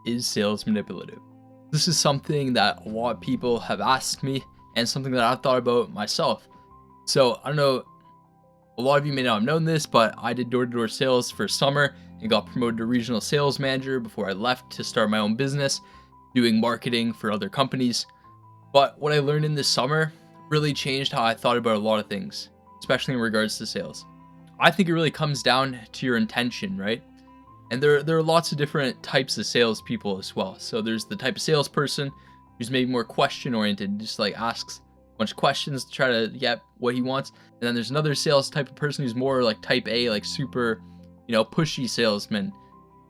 Is sales manipulative? This is something that a lot of people have asked me and something that I've thought about myself. So I don't know, a lot of you may not have known this, but I did door-to-door sales for summer and got promoted to regional sales manager before I left to start my own business, doing marketing for other companies. But what I learned in this summer really changed how I thought about a lot of things, especially in regards to sales. I think it really comes down to your intention, right? And there are lots of different types of salespeople as well. So there's the type of salesperson who's maybe more question oriented, just like asks a bunch of questions to try to get what he wants. And then there's another sales type of person who's more like type A, like super, pushy salesman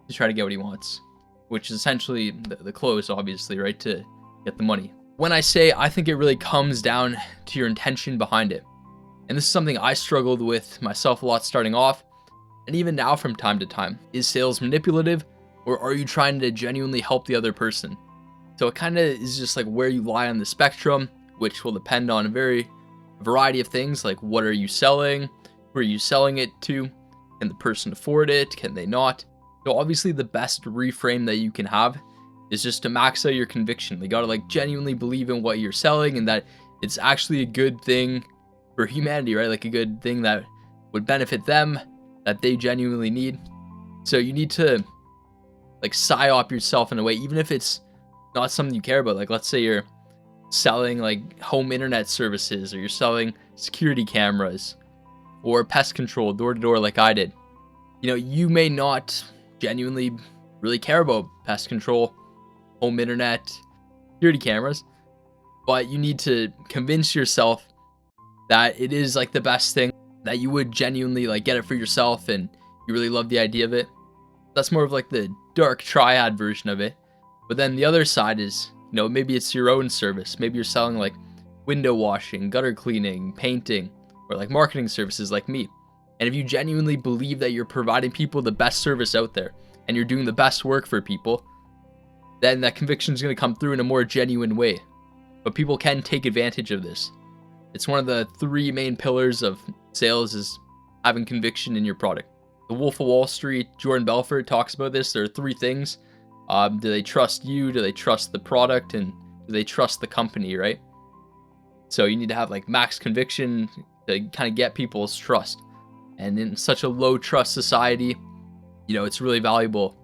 to try to get what he wants, which is essentially the close, obviously, right? To get the money. When I say I think it really comes down to your intention behind it. And this is something I struggled with myself a lot starting off. And even now from time to time, is sales manipulative, or are you trying to genuinely help the other person? So it kind of is just like where you lie on the spectrum, which will depend on a variety of things, like what are you selling, who are you selling it to, can the person afford it, can they not? So obviously the best reframe that you can have is just to max out your conviction. They gotta like genuinely believe in what you're selling and that it's actually a good thing for humanity, right? Like a good thing that would benefit them, that they genuinely need. So you need to like psyop yourself in a way, even if it's not something you care about. Like let's say you're selling like home internet services, or you're selling security cameras or pest control door to door like I did. You may not genuinely really care about pest control, home internet, security cameras, but you need to convince yourself that it is like the best thing, that you would genuinely like get it for yourself and you really love the idea of it. That's more of like the dark triad version of it. But then the other side is, maybe it's your own service. Maybe you're selling like window washing, gutter cleaning, painting, or like marketing services like me. And if you genuinely believe that you're providing people the best service out there and you're doing the best work for people, then that conviction is going to come through in a more genuine way. But people can take advantage of this. It's one of the 3 main pillars of sales, is having conviction in your product. The Wolf of Wall Street, Jordan Belfort, talks about this. There are 3 things. Do they trust you? Do they trust the product? And do they trust the company, right? So you need to have like max conviction to kind of get people's trust. And in such a low trust society, it's really valuable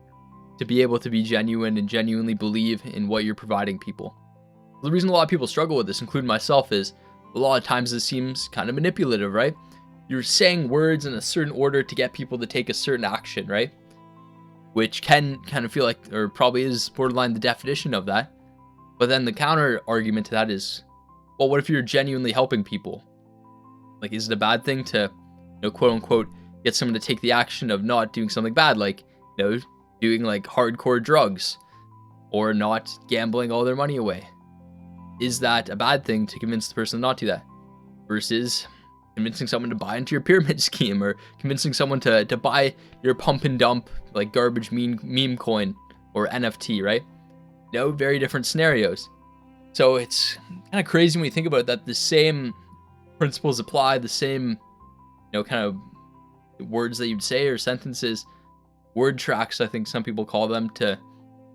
to be able to be genuine and genuinely believe in what you're providing people. The reason a lot of people struggle with this, including myself, is a lot of times it seems kind of manipulative, right? You're saying words in a certain order to get people to take a certain action, right? Which can kind of feel like, or probably is borderline the definition of that. But then the counter argument to that is, well, what if you're genuinely helping people? Like, is it a bad thing to, quote unquote, get someone to take the action of not doing something bad, like, doing like hardcore drugs or not gambling all their money away? Is that a bad thing to convince the person not to do that? Versus convincing someone to buy into your pyramid scheme, or convincing someone to buy your pump and dump like garbage meme coin or NFT, right? Very different scenarios. So it's kind of crazy when you think about it, that the same principles apply, the same, kind of words that you'd say, or sentences, word tracks, I think some people call them, to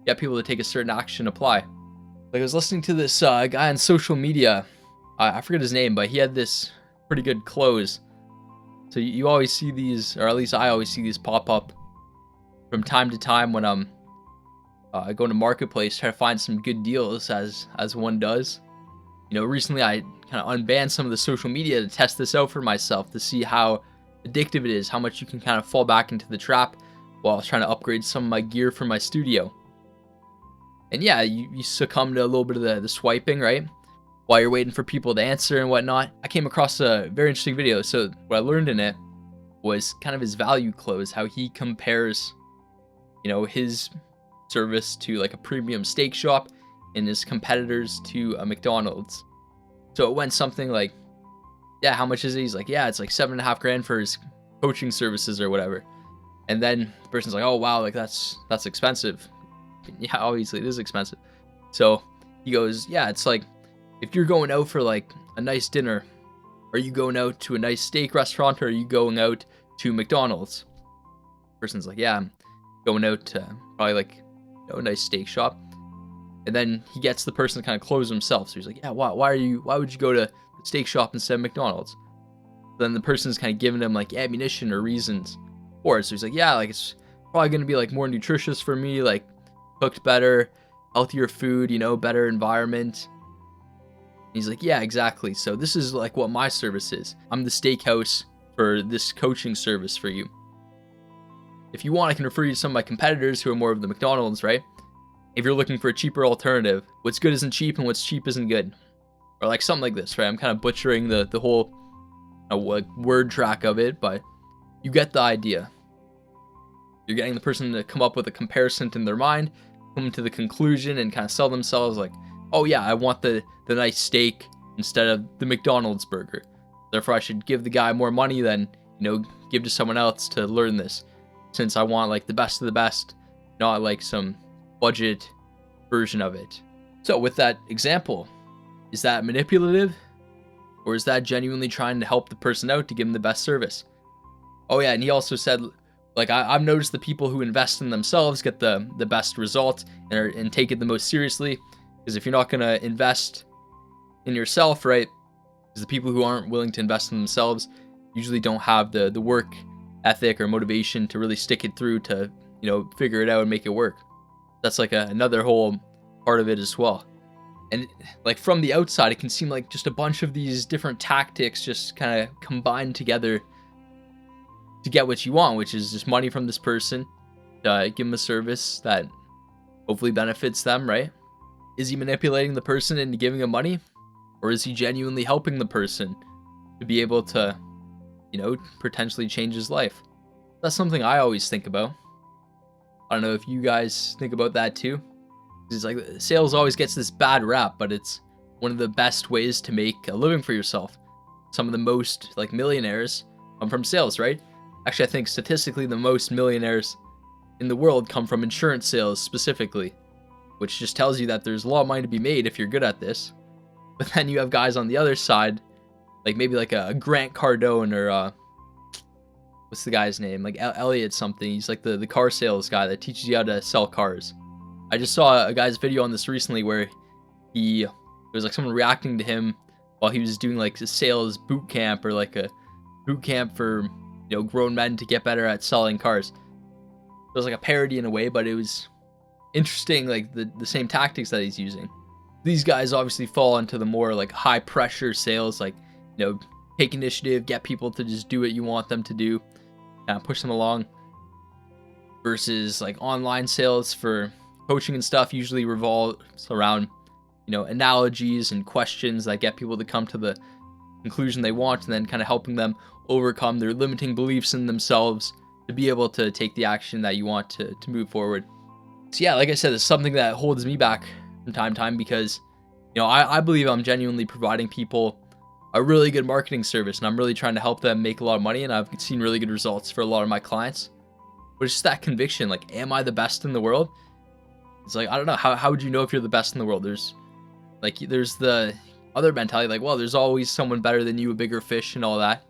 get people to take a certain action apply. Like I was listening to this guy on social media, I forget his name, but he had this pretty good close. So you always see these, or at least I always see these pop up from time to time when I'm going to Marketplace, try to find some good deals, as one does. Recently I kind of unbanned some of the social media to test this out for myself, to see how addictive it is, how much you can kind of fall back into the trap while I was trying to upgrade some of my gear for my studio. And yeah, you succumb to a little bit of the swiping, right? While you're waiting for people to answer and whatnot. I came across a very interesting video. So what I learned in it was kind of his value close, how he compares, his service to like a premium steak shop and his competitors to a McDonald's. So it went something like, yeah, how much is it? He's like, yeah, it's like $7,500 for his coaching services or whatever. And then the person's like, oh wow, like that's expensive. Yeah, obviously it is expensive. So he goes, yeah, it's like, if you're going out for like a nice dinner, are you going out to a nice steak restaurant, or are you going out to McDonald's? Person's like, yeah, I'm going out to probably like a nice steak shop. And then he gets the person to kind of close himself. So he's like, yeah, why would you go to the steak shop instead of McDonald's? Then the person's kind of giving him like ammunition or reasons for it. So he's like, yeah, like it's probably going to be like more nutritious for me, like cooked better, healthier food, better environment. And he's like, yeah, exactly. So this is like what my service is. I'm the steakhouse for this coaching service for you. If you want, I can refer you to some of my competitors who are more of the McDonald's, right? If you're looking for a cheaper alternative, what's good isn't cheap and what's cheap isn't good. Or like something like this, right? I'm kind of butchering the whole word track of it, but you get the idea. You're getting the person to come up with a comparison in their mind, come to the conclusion and kind of sell themselves like, oh yeah, I want the nice steak instead of the McDonald's burger. Therefore, I should give the guy more money than, give to someone else to learn this. Since I want like the best of the best, not like some budget version of it. So with that example, is that manipulative? Or is that genuinely trying to help the person out to give them the best service? Oh yeah, and he also said, like, I've noticed the people who invest in themselves get the best result and take it the most seriously. Because if you're not going to invest in yourself, right, because the people who aren't willing to invest in themselves usually don't have the work ethic or motivation to really stick it through to, figure it out and make it work. That's like another whole part of it as well. And like from the outside, it can seem like just a bunch of these different tactics just kind of combined together to get what you want, which is just money from this person, give them a service that hopefully benefits them, right? Is he manipulating the person into giving him money? Or is he genuinely helping the person to be able to, potentially change his life? That's something I always think about. I don't know if you guys think about that too. It's like sales always gets this bad rap, but it's one of the best ways to make a living for yourself. Some of the most like millionaires come from sales, right? Actually, I think statistically the most millionaires in the world come from insurance sales specifically, which just tells you that there's a lot of money to be made if you're good at this. But then you have guys on the other side, like maybe like a Grant Cardone or what's the guy's name? Like Elliot something. He's like the car sales guy that teaches you how to sell cars. I just saw a guy's video on this recently where it was like someone reacting to him while he was doing like a sales boot camp or like a boot camp for, grown men to get better at selling cars. It was like a parody in a way, but it was interesting, like the same tactics that he's using. These guys obviously fall into the more like high pressure sales, like, take initiative, get people to just do what you want them to do, push them along, versus like online sales for coaching and stuff usually revolves around, analogies and questions that get people to come to the conclusion they want, and then kind of helping them overcome their limiting beliefs in themselves to be able to take the action that you want to move forward. So yeah, like I said, it's something that holds me back from time to time because, I believe I'm genuinely providing people a really good marketing service, and I'm really trying to help them make a lot of money, and I've seen really good results for a lot of my clients. But it's just that conviction, like, am I the best in the world? It's like, I don't know, how would you know if you're the best in the world? There's the other mentality, like, well, there's always someone better than you, a bigger fish and all that.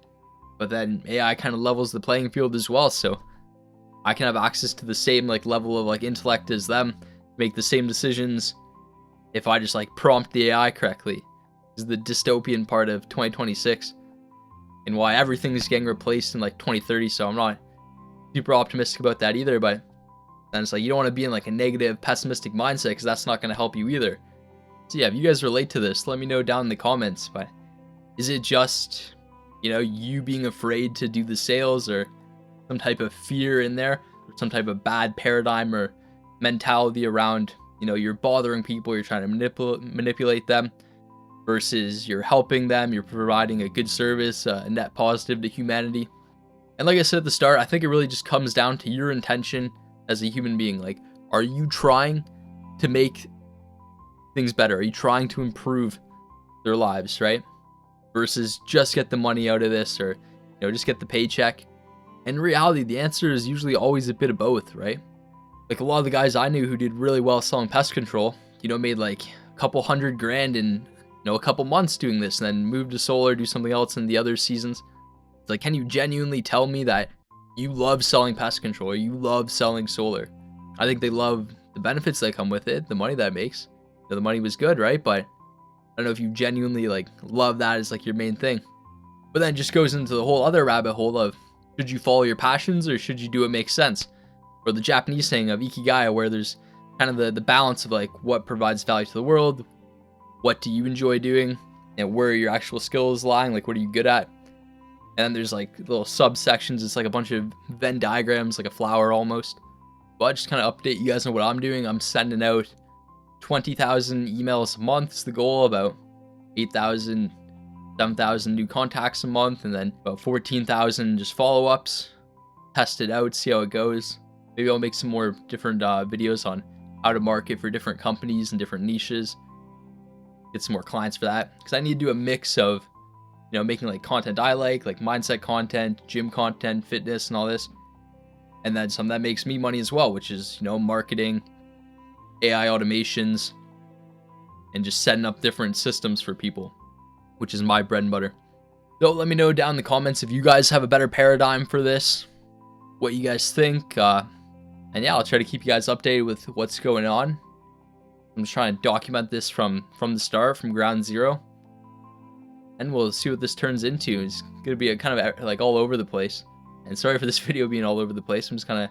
But then AI kind of levels the playing field as well, so I can have access to the same, like, level of, like, intellect as them, make the same decisions if I just, like, prompt the AI correctly. Is the dystopian part of 2026 and why everything is getting replaced in like 2030. So I'm not super optimistic about that either, but then it's like you don't want to be in like a negative, pessimistic mindset because that's not going to help you either. So yeah, if you guys relate to this, let me know down in the comments. But is it just, you being afraid to do the sales, or some type of fear in there, or some type of bad paradigm or mentality around, you're bothering people, you're trying to manipulate them, versus you're helping them, you're providing a good service, a net positive to humanity? And like I said at the start, I think it really just comes down to your intention as a human being. Like, are you trying to make things better? Are you trying to improve their lives, right? Versus just get the money out of this, or, just get the paycheck. In reality, the answer is usually always a bit of both, right? Like a lot of the guys I knew who did really well selling pest control, made like a couple $100,000 in a couple months doing this, and then move to solar, do something else in the other seasons. It's like, can you genuinely tell me that you love selling pest control or you love selling solar? I think they love the benefits that come with it, the money that it makes. The money was good, right? But I don't know if you genuinely like love that as like your main thing. But then it just goes into the whole other rabbit hole of, should you follow your passions or should you do what makes sense? Or the Japanese saying of ikigai, where there's kind of the balance of like what provides value to the world, what do you enjoy doing, and where are your actual skills lying, like what are you good at? And then there's like little subsections. It's like a bunch of Venn diagrams, like a flower almost. But I just kind of update you guys on what I'm doing. I'm sending out 20,000 emails a month is the goal, about 8,000, 7,000 new contacts a month, and then about 14,000 just follow-ups. Test it out, see how it goes. Maybe I'll make some more different videos on how to market for different companies and different niches. Get some more clients for that, because I need to do a mix of, you know, making like content I like mindset content, gym content, fitness, and all this, and then some that makes me money as well, which is, you know, marketing, AI automations, and just setting up different systems for people, which is my bread and butter. So let me know down in the comments if you guys have a better paradigm for this, what you guys think, and yeah, I'll try to keep you guys updated with what's going on. I'm just trying to document this from the start, from ground zero, and we'll see what this turns into. It's gonna be a kind of like all over the place, and sorry for this video being all over the place. I'm just kind of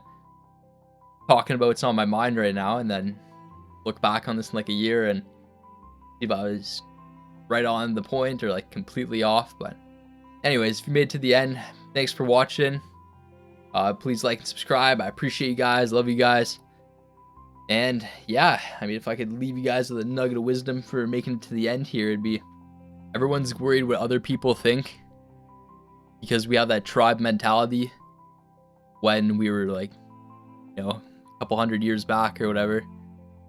talking about what's on my mind right now, and then look back on this in like a year and see if I was right on the point or like completely off. But anyways, if you made it to the end, thanks for watching. Please like and subscribe. I appreciate you guys, love you guys. And yeah, I mean, if I could leave you guys with a nugget of wisdom for making it to the end here, it'd be, everyone's worried what other people think, because we have that tribe mentality when we were like, you know, a couple hundred years back or whatever.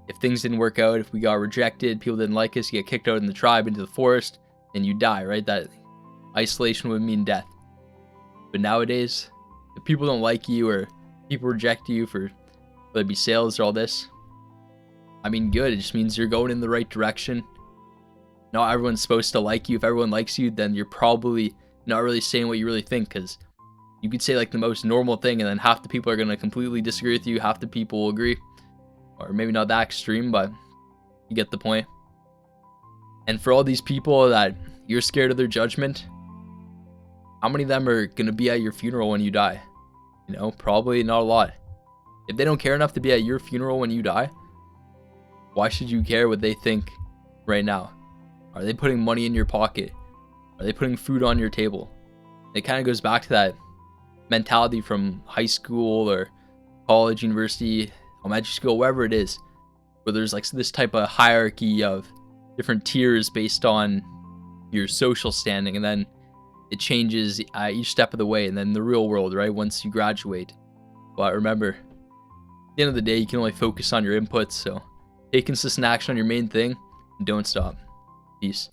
If things didn't work out, if we got rejected, people didn't like us, you get kicked out in the tribe into the forest and you die, right? That isolation would mean death. But nowadays, if people don't like you or people reject you for whether it be sales or all this, I mean, good. It just means you're going in the right direction. Not everyone's supposed to like you. If everyone likes you, then you're probably not really saying what you really think, because you could say like the most normal thing and then half the people are going to completely disagree with you, half the people will agree. Or maybe not that extreme, but you get the point. And for all these people that you're scared of their judgment, how many of them are going to be at your funeral when you die? You know, probably not a lot. If they don't care enough to be at your funeral when you die, why should you care what they think right now? Are they putting money in your pocket? Are they putting food on your table? It kind of goes back to that mentality from high school or college, university, elementary school, wherever it is, where there's like this type of hierarchy of different tiers based on your social standing, and then it changes each step of the way, and then the real world, right, once you graduate. But remember, at the end of the day, you can only focus on your inputs, so take consistent action on your main thing and don't stop. Peace.